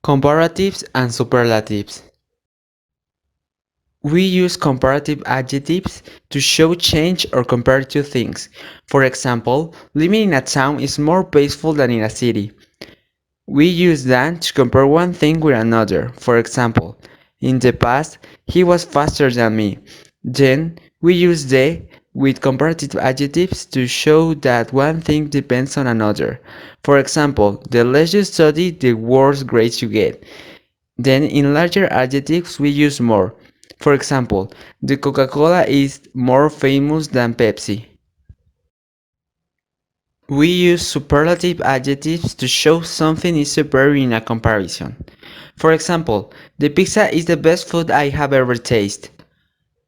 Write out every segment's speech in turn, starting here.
Comparatives and Superlatives. We use comparative adjectives to show change or compare two things. For example, living in a town is more peaceful than in a city. We use than to compare one thing with another. For example, in the past, he was faster than me. Then, we use the with comparative adjectives to show that one thing depends on another. For example, the less you study, the worse grades you get. Then in larger adjectives we use more. For example, the Coca-Cola is more famous than Pepsi. We use superlative adjectives to show something is superior in a comparison. For example, the pizza is the best food I have ever tasted.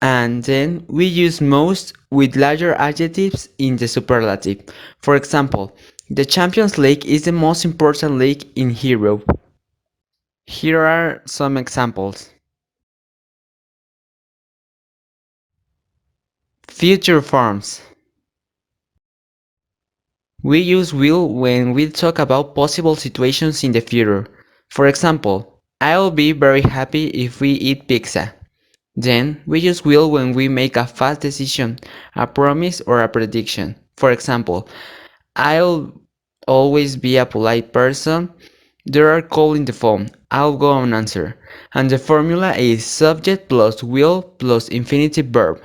And then we use most with larger adjectives in the superlative. For example, the Champions League is the most important league in Europe. Here are some examples. Future forms. We use will when we talk about possible situations in the future. For example, I'll be very happy if we eat pizza. Then, we use will when we make a fast decision, a promise, or a prediction. For example, I'll always be a polite person. They are calling the phone. I'll go and answer. And the formula is subject plus will plus infinitive verb.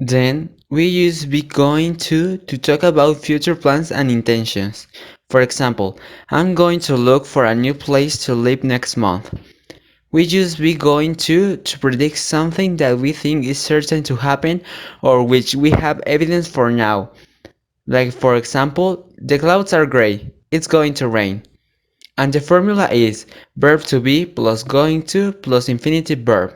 Then, we use be going to talk about future plans and intentions. For example, I'm going to look for a new place to live next month. We use be going to predict something that we think is certain to happen or which we have evidence for now. Like for example, the clouds are gray, it's going to rain. And the formula is verb to be plus going to plus infinitive verb.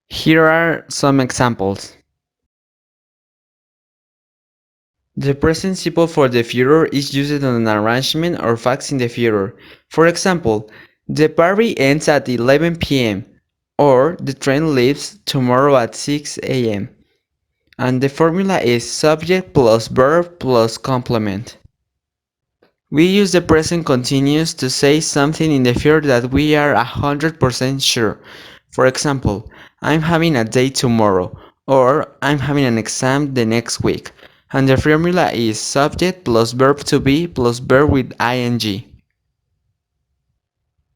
Here are some examples. The present simple for the future is used on an arrangement or facts in the future. For example, the party ends at 11 p.m. or the train leaves tomorrow at 6 a.m. And the formula is subject plus verb plus complement. We use the present continuous to say something in the future that we are 100% sure. For example, I'm having a date tomorrow, or I'm having an exam the next week. And the formula is subject plus verb to be plus verb with ing.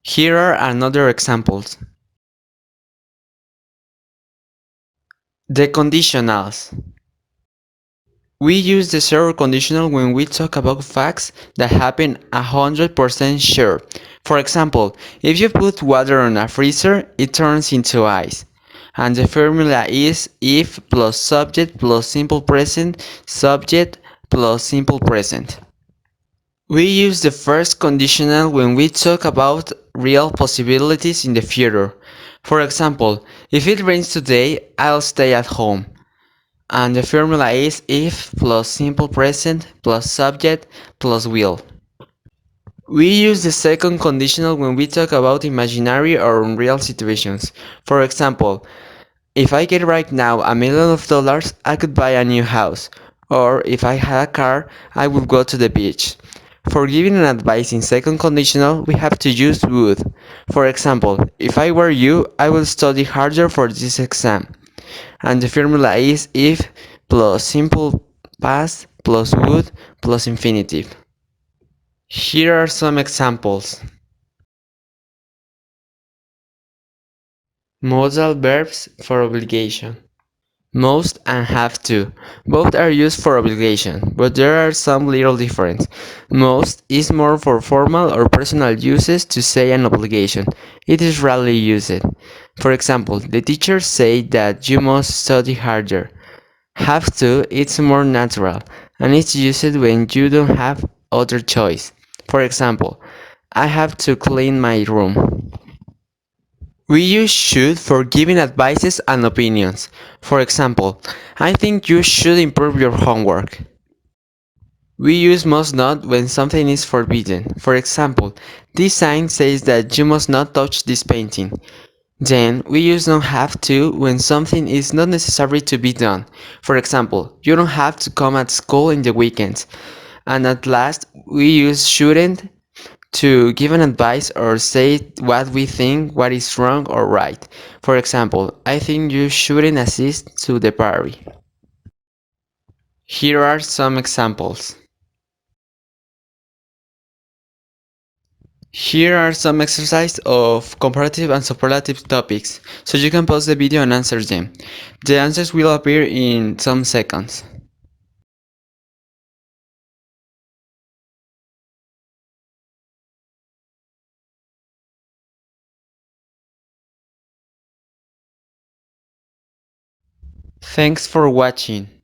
Here are another examples. The conditionals. We use the zero conditional when we talk about facts that happen 100% sure. For example, if you put water on a freezer, it turns into ice. And the formula is if plus subject plus simple present, subject plus simple present. We use the first conditional when we talk about real possibilities in the future. For example, if it rains today, I'll stay at home. And the formula is if plus simple present plus subject plus will. We use the second conditional when we talk about imaginary or unreal situations. For example, if I get right now $1 million, I could buy a new house. Or if I had a car, I would go to the beach. For giving an advice in second conditional, we have to use would. For example, if I were you, I would study harder for this exam. And the formula is if plus simple past plus would plus infinitive. Here are some examples. Modal verbs for obligation. Most and have to. Both are used for obligation, but there are some little difference. Most is more for formal or personal uses to say an obligation. It is rarely used. For example, the teachers say that you must study harder. Have to, it's more natural, and it's used when you don't have other choice. For example, I have to clean my room. We use should for giving advices and opinions. For example, I think you should improve your homework. We use must not when something is forbidden. For example, this sign says that you must not touch this painting. Then, we use don't have to when something is not necessary to be done. For example, you don't have to come at school in the weekends. And at last, we use shouldn't to give an advice or say what we think what is wrong or right. For example, I think you shouldn't assist to the party. Here are some examples. Here are some exercises of comparative and superlative topics, so you can pause the video and answer them. The answers will appear in some seconds. Thanks for watching.